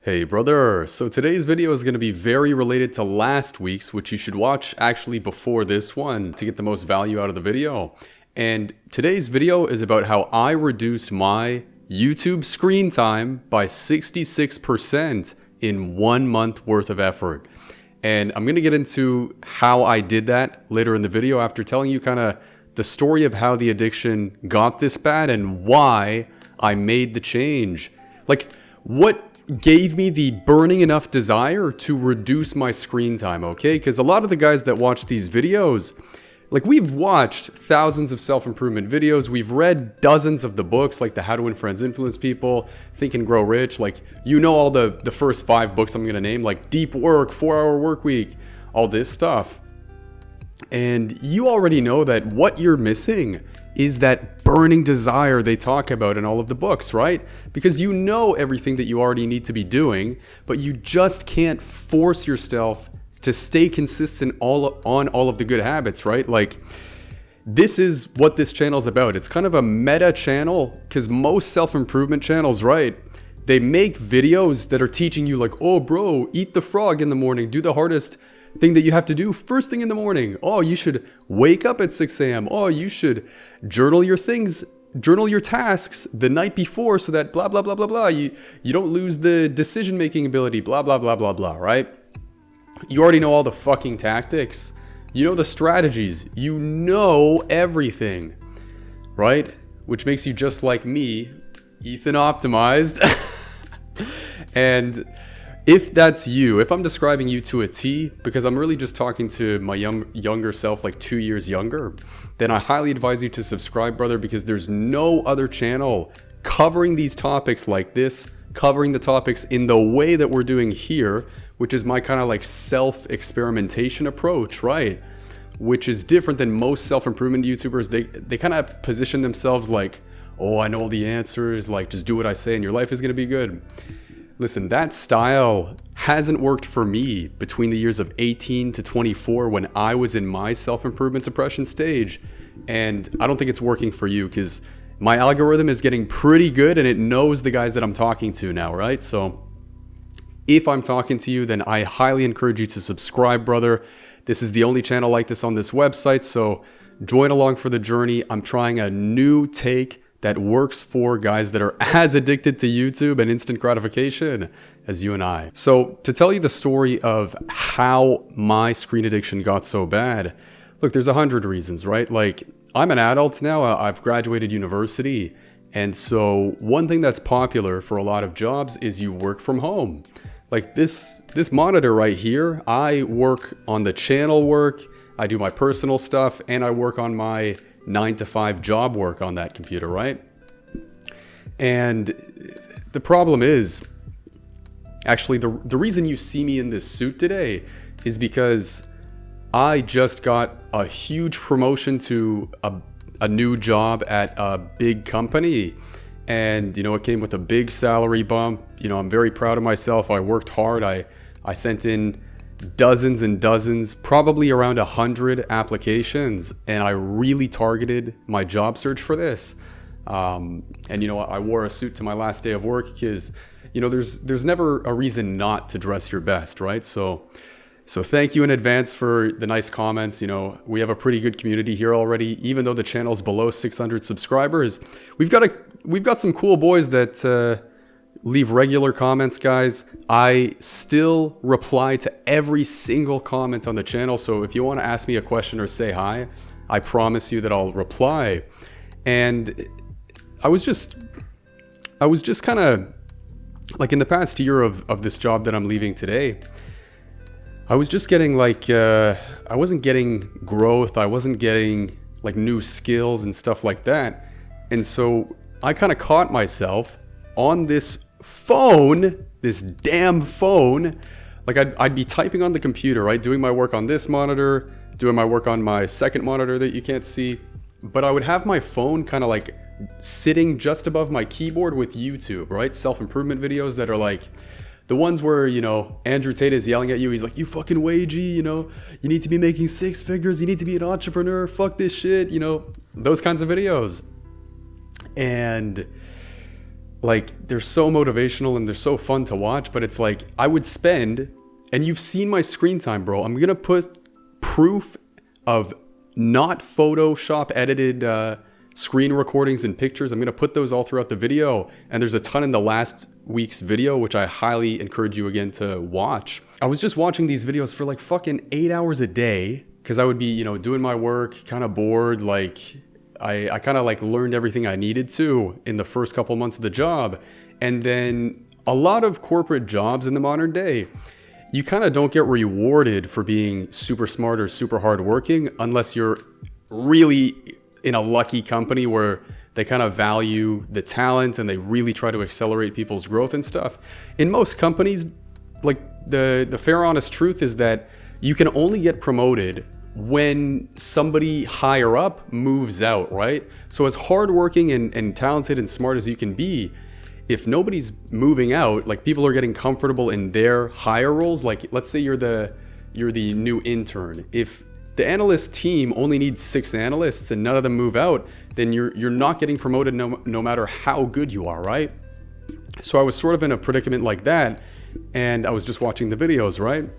Hey brother, so today's video is going to be very related to last week's, which you should watch actually before this one to get the most value out of the video. And today's video is about how I reduced my YouTube screen time by 66% in 1 month worth of effort. And I'm going to get into how I did that later in the video after telling you kind of the story of how the addiction got this bad and why I made the change. Like, what gave me the burning enough desire to reduce my screen time, okay? Because a lot of the guys that watch these videos, like, we've watched thousands of self-improvement videos, we've read dozens of the books, like the How to Win Friends, Influence People, Think and Grow Rich, like, you know, all the first 5 books I'm gonna name, like Deep Work, 4-Hour Work Week, all this stuff. And you already know that what you're missing is that burning desire they talk about in all of the books, right? Because you know everything that you already need to be doing, but you just can't force yourself to stay consistent on all of the good habits, right? Like, this is what this channel is about. It's kind of a meta channel because most self-improvement channels, right? They make videos that are teaching you like, oh bro, eat the frog in the morning, do the hardest thing that you have to do first thing in the morning. Oh, you should wake up at 6 a.m. Oh, you should journal your things, journal your tasks the night before so that blah, blah, blah, blah, blah. You don't lose the decision-making ability, blah, blah, blah, blah, blah, right? You already know all the fucking tactics. You know the strategies. You know everything, right? Which makes you just like me, Ethan Optimized. And if that's you, if I'm describing you to a T, because I'm really just talking to my younger self, like 2 years younger, then I highly advise you to subscribe, brother, because there's no other channel covering these topics like this, covering the topics in the way that we're doing here, which is my kind of like self-experimentation approach, right? Which is different than most self-improvement YouTubers. They kind of position themselves like, oh, I know all the answers, like just do what I say and your life is going to be good. Listen, that style hasn't worked for me between the years of 18 to 24 when I was in my self-improvement depression stage. And I don't think it's working for you because my algorithm is getting pretty good and it knows the guys that I'm talking to now, right? So if I'm talking to you, then I highly encourage you to subscribe, brother. This is the only channel like this on this website, so join along for the journey. I'm trying a new take that works for guys that are as addicted to YouTube and instant gratification as you and I. So to tell you the story of how my screen addiction got so bad, look, there's 100 reasons, right? Like, I'm an adult now, I've graduated university. And so one thing that's popular for a lot of jobs is you work from home. Like this monitor right here, I work on the channel work, I do my personal stuff, and I work on my 9-to-5 job work on that computer, right? And the problem is, actually, the reason you see me in this suit today is because I just got a huge promotion to a new job at a big company. And, you know, it came with a big salary bump. You know, I'm very proud of myself. I worked hard. I sent in dozens and dozens, probably around 100 applications, and I really targeted my job search for this. And you know, I wore a suit to my last day of work because, you know, there's never a reason not to dress your best, right? So thank you in advance for the nice comments. You know, we have a pretty good community here already, even though the channel's below 600 subscribers. We've got some cool boys that leave regular comments, guys. I still reply to every single comment on the channel. So if you want to ask me a question or say hi, I promise you that I'll reply. And I was just kind of like, in the past year of this job that I'm leaving today, I was just getting like, I wasn't getting growth. I wasn't getting like new skills and stuff like that. And so I kind of caught myself on this phone, this damn phone. Like, I'd be typing on the computer, right? Doing my work on this monitor, doing my work on my second monitor that you can't see. But I would have my phone kind of like sitting just above my keyboard with YouTube, right? Self-improvement videos that are like the ones where, you know, Andrew Tate is yelling at you. He's like, you fucking wagey, you know, you need to be making 6 figures. You need to be an entrepreneur. Fuck this shit, you know, those kinds of videos. And like they're so motivational and they're so fun to watch, but it's like I would spend, and you've seen my screen time, bro. I'm gonna put proof of not Photoshop edited screen recordings and pictures. I'm gonna put those all throughout the video, and there's a ton in the last week's video, which I highly encourage you again to watch. I was just watching these videos for like fucking 8 hours a day because I would be, you know, doing my work, kind of bored. Like I kind of like learned everything I needed to in the first couple months of the job. And then a lot of corporate jobs in the modern day, you kind of don't get rewarded for being super smart or super hardworking unless you're really in a lucky company where they kind of value the talent and they really try to accelerate people's growth and stuff. In most companies, like the fair honest truth is that you can only get promoted when somebody higher up moves out, right? So as hardworking and talented and smart as you can be, if nobody's moving out, like people are getting comfortable in their higher roles, like let's say you're the new intern. If the analyst team only needs 6 analysts and none of them move out, then you're not getting promoted no matter how good you are, right? So I was sort of in a predicament like that, and I was just watching the videos, right?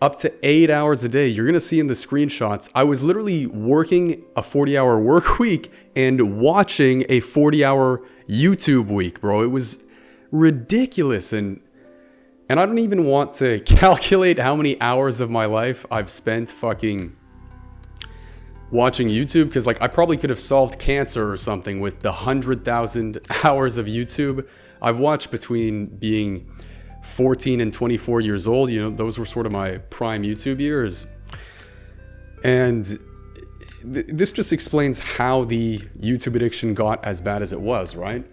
Up to 8 hours a day. You're gonna see in the screenshots, I was literally working a 40-hour work week and watching a 40-hour YouTube week, bro. It was ridiculous, and I don't even want to calculate how many hours of my life I've spent fucking watching YouTube, because like I probably could have solved cancer or something with the 100,000 hours of YouTube I've watched between being 14 and 24 years old. You know, those were sort of my prime YouTube years. And this just explains how the YouTube addiction got as bad as it was, right?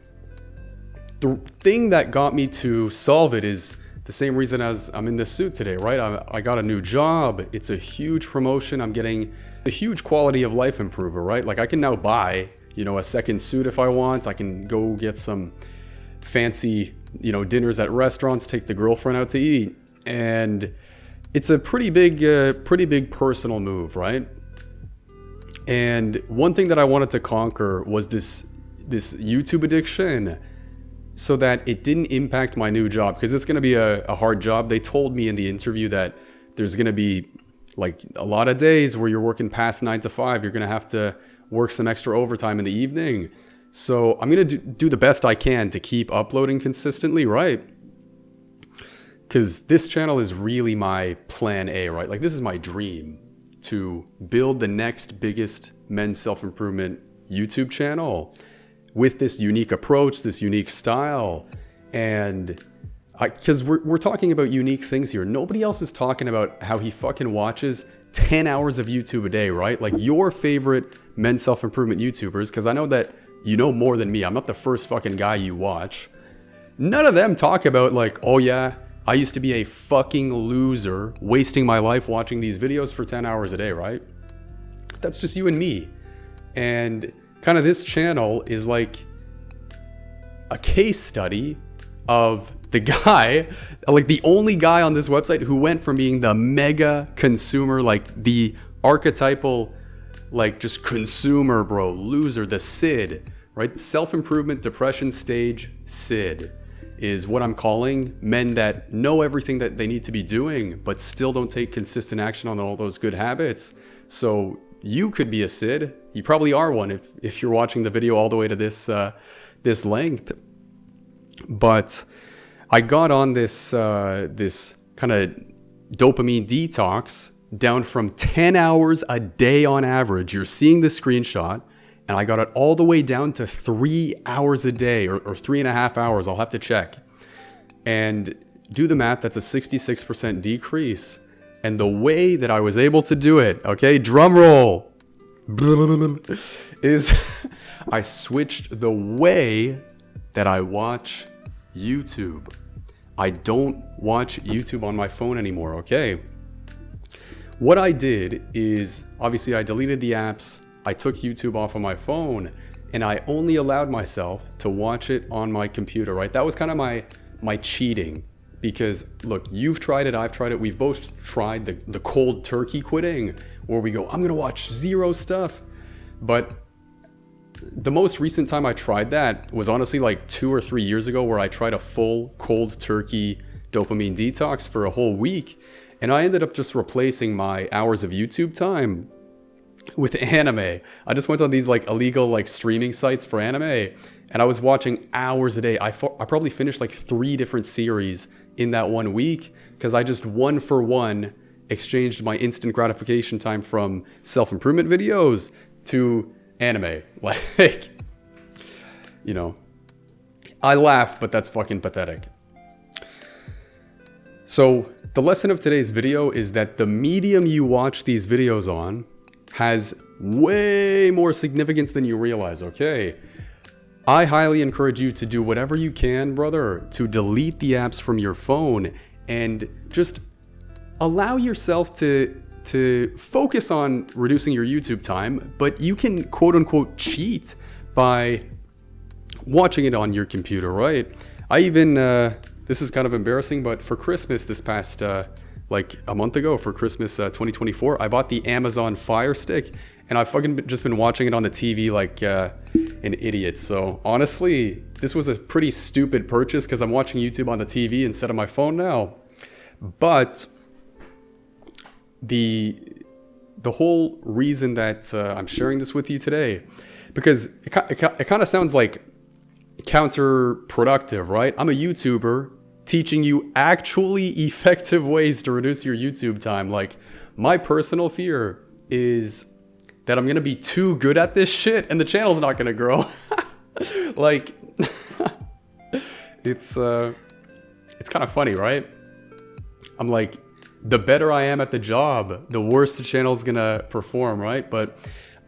The thing that got me to solve it is the same reason as I'm in this suit today, right? I got a new job. It's a huge promotion. I'm getting a huge quality of life improver, right? Like I can now buy, you know, a second suit if I want. I can go get some fancy, you know, dinners at restaurants, take the girlfriend out to eat. And it's a pretty big personal move, right? And one thing that I wanted to conquer was this YouTube addiction, so that it didn't impact my new job, because it's going to be a hard job. They told me in the interview that there's going to be like a lot of days where you're working past 9 to 5. You're going to have to work some extra overtime in the evening. So I'm going to do the best I can to keep uploading consistently, right? Because this channel is really my plan A, right? Like this is my dream, to build the next biggest men's self-improvement YouTube channel with this unique approach, this unique style. And because we're talking about unique things here. Nobody else is talking about how he fucking watches 10 hours of YouTube a day, right? Like your favorite men's self-improvement YouTubers, because I know that you know more than me. I'm not the first fucking guy you watch. None of them talk about like, oh yeah, I used to be a fucking loser wasting my life watching these videos for 10 hours a day, right? That's just you and me. And kind of this channel is like a case study of the guy, like the only guy on this website who went from being the mega consumer, like the archetypal, like just consumer, bro, loser, the SID, right? Self-improvement depression stage SID is what I'm calling men that know everything that they need to be doing, but still don't take consistent action on all those good habits. So you could be a SID. You probably are one if you're watching the video all the way to this length. But I got on this kind of dopamine detox down from 10 hours a day on average. You're seeing the screenshot, and I got it all the way down to 3 hours a day, or 3.5 hours. I'll have to check. And do the math, that's a 66% decrease. And the way that I was able to do it, okay, drum roll, is I switched the way that I watch YouTube. I don't watch YouTube on my phone anymore, okay? What I did is, obviously I deleted the apps, I took YouTube off of my phone, and I only allowed myself to watch it on my computer, right? That was kind of my cheating. Because look, you've tried it, I've tried it, we've both tried the cold turkey quitting, where we go, I'm gonna watch zero stuff. But the most recent time I tried that was honestly like 2 or 3 years ago, where I tried a full cold turkey dopamine detox for a whole week. And I ended up just replacing my hours of YouTube time with anime. I just went on these like illegal like streaming sites for anime, and I was watching hours a day. I probably finished like 3 different series in that 1 week, because I just one for one exchanged my instant gratification time from self-improvement videos to anime. Like, you know, I laugh, but that's fucking pathetic. So the lesson of today's video is that the medium you watch these videos on has way more significance than you realize, okay? I highly encourage you to do whatever you can, brother, to delete the apps from your phone and just allow yourself to focus on reducing your YouTube time, but you can quote unquote cheat by watching it on your computer, right? I even, this is kind of embarrassing, but for Christmas this past, like a month ago, for Christmas 2024, I bought the Amazon Fire Stick, and I've fucking just been watching it on the TV like an idiot. So honestly, this was a pretty stupid purchase, because I'm watching YouTube on the TV instead of my phone now. But the whole reason that I'm sharing this with you today, because it kind of sounds like counterproductive, right? I'm a YouTuber teaching you actually effective ways to reduce your YouTube time. Like, my personal fear is that I'm gonna be too good at this shit and the channel's not gonna grow. Like, it's kind of funny, right? I'm like, the better I am at the job, the worse the channel's gonna perform, right? But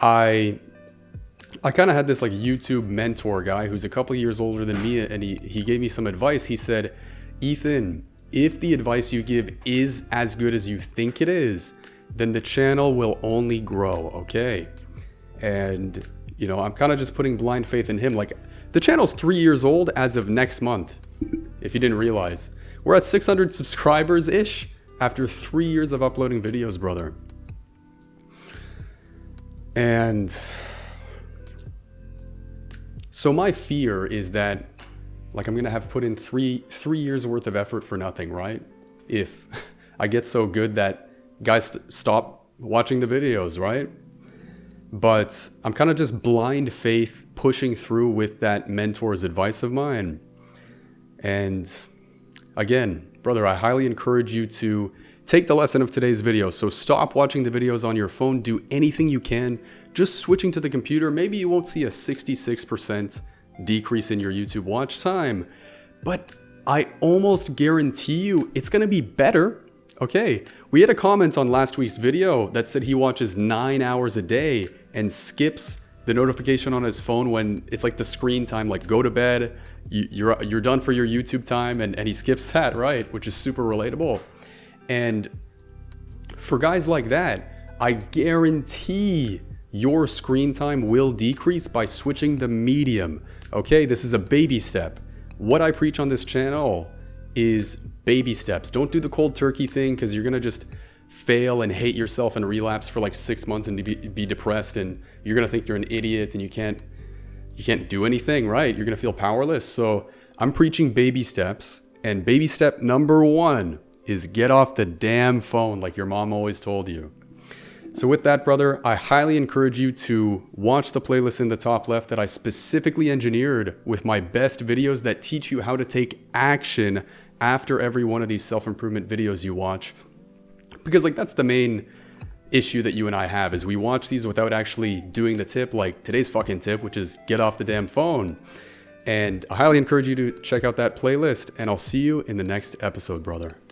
I kind of had this like YouTube mentor guy who's a couple years older than me, and he gave me some advice. He said, Ethan, if the advice you give is as good as you think it is, then the channel will only grow, okay? And, you know, I'm kind of just putting blind faith in him. Like, the channel's 3 years old as of next month, if you didn't realize. We're at 600 subscribers-ish after 3 years of uploading videos, brother. And so my fear is that, like, I'm gonna have put in three years worth of effort for nothing, right? If I get so good that guys stop watching the videos, right? But I'm kind of just blind faith pushing through with that mentor's advice of mine. And again, brother, I highly encourage you to take the lesson of today's video. So stop watching the videos on your phone. Do anything you can. Just switching to the computer. Maybe you won't see a 66% decrease in your YouTube watch time, but I almost guarantee you it's going to be better. Okay, we had a comment on last week's video that said he watches 9 hours a day and skips the notification on his phone when it's like the screen time, like go to bed, you're done for your YouTube time, and he skips that, right? Which is super relatable. And for guys like that, I guarantee your screen time will decrease by switching the medium. Okay, this is a baby step. What I preach on this channel is baby steps. Don't do the cold turkey thing, because you're gonna just fail and hate yourself and relapse for like 6 months and be depressed, and you're gonna think you're an idiot and you can't do anything, right? You're gonna feel powerless. So I'm preaching baby steps, and baby step number 1 is get off the damn phone like your mom always told you. So with that, brother, I highly encourage you to watch the playlist in the top left that I specifically engineered with my best videos that teach you how to take action after every one of these self-improvement videos you watch. Because like that's the main issue that you and I have, is we watch these without actually doing the tip, like today's fucking tip, which is get off the damn phone. And I highly encourage you to check out that playlist, and I'll see you in the next episode, brother.